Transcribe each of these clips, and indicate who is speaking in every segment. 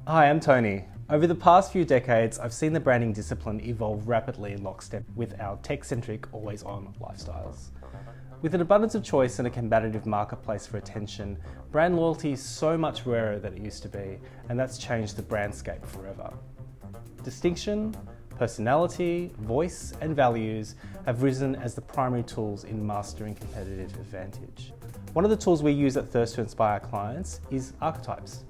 Speaker 1: Hi, I'm Tony. Over the past few decades, I've seen the branding discipline evolve rapidly in lockstep with our tech-centric, always-on lifestyles. With an abundance of choice and a competitive marketplace for attention, brand loyalty is so much rarer than it used to be, and that's changed the brandscape forever. Distinction, personality, voice, and values have risen as the primary tools in mastering competitive advantage. One of the tools we use at Thirst to inspire our clients is Archetypes.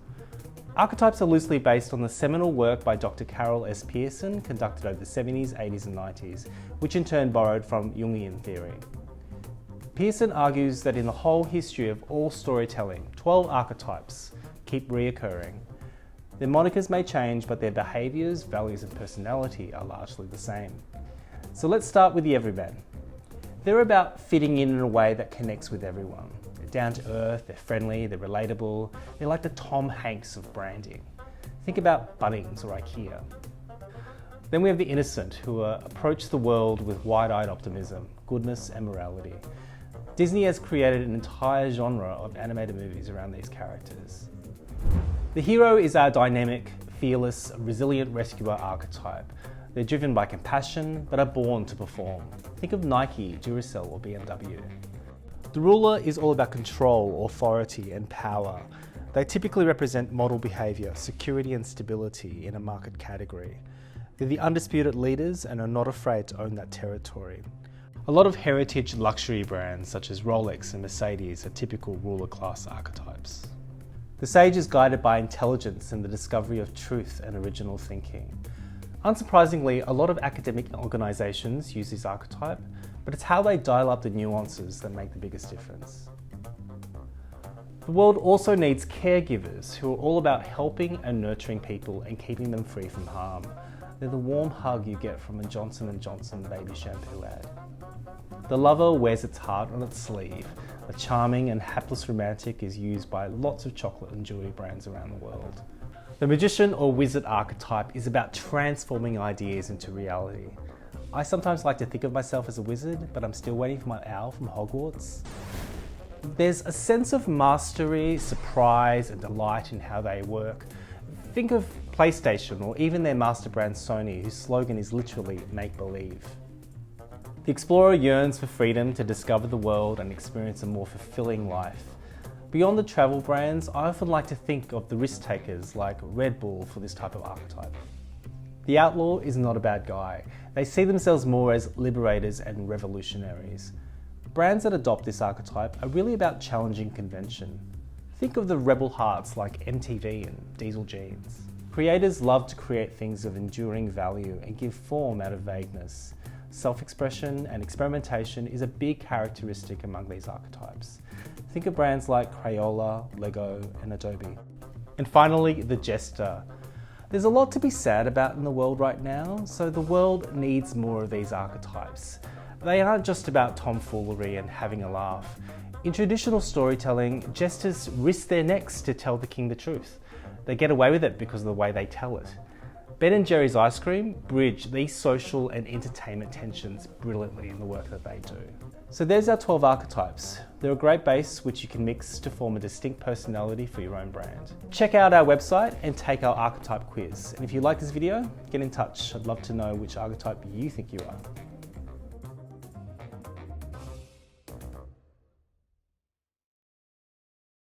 Speaker 1: Archetypes are loosely based on the seminal work by Dr. Carol S. Pearson conducted over the 70s, 80s and 90s, which in turn borrowed from Jungian theory. Pearson argues that in the whole history of all storytelling, 12 archetypes keep reoccurring. Their monikers may change, but their behaviours, values and personality are largely the same. So let's start with the everyman. They're about fitting in a way that connects with everyone. Down to earth, they're friendly, they're relatable, they're like the Tom Hanks of branding. Think about Bunnings or IKEA. Then we have the innocent, who approach the world with wide-eyed optimism, goodness and morality. Disney has created an entire genre of animated movies around these characters. The hero is our dynamic, fearless, resilient rescuer archetype. They're driven by compassion, but are born to perform. Think of Nike, Duracell or BMW. The ruler is all about control, authority and power. They typically represent model behaviour, security and stability in a market category. They're the undisputed leaders and are not afraid to own that territory. A lot of heritage luxury brands such as Rolex and Mercedes are typical ruler class archetypes. The sage is guided by intelligence and the discovery of truth and original thinking. Unsurprisingly, a lot of academic organisations use this archetype, but it's how they dial up the nuances that make the biggest difference. The world also needs caregivers who are all about helping and nurturing people and keeping them free from harm. They're the warm hug you get from a Johnson & Johnson baby shampoo ad. The lover wears its heart on its sleeve. A charming and hapless romantic is used by lots of chocolate and jewellery brands around the world. The magician or wizard archetype is about transforming ideas into reality. I sometimes like to think of myself as a wizard, but I'm still waiting for my owl from Hogwarts. There's a sense of mastery, surprise and delight in how they work. Think of PlayStation or even their master brand Sony, whose slogan is literally make-believe. The explorer yearns for freedom to discover the world and experience a more fulfilling life. Beyond the travel brands, I often like to think of the risk takers like Red Bull for this type of archetype. The outlaw is not a bad guy. They see themselves more as liberators and revolutionaries. Brands that adopt this archetype are really about challenging convention. Think of the rebel hearts like MTV and Diesel Jeans. Creators love to create things of enduring value and give form out of vagueness. Self-expression and experimentation is a big characteristic among these archetypes. Think of brands like Crayola, Lego and Adobe. And finally, the jester. There's a lot to be sad about in the world right now, so the world needs more of these archetypes. They aren't just about tomfoolery and having a laugh. In traditional storytelling, jesters risk their necks to tell the king the truth. They get away with it because of the way they tell it. Ben & Jerry's ice cream bridge these social and entertainment tensions brilliantly in the work that they do. So there's our 12 archetypes. They're a great base which you can mix to form a distinct personality for your own brand. Check out our website and take our archetype quiz. And if you like this video, get in touch. I'd love to know which archetype you think you are.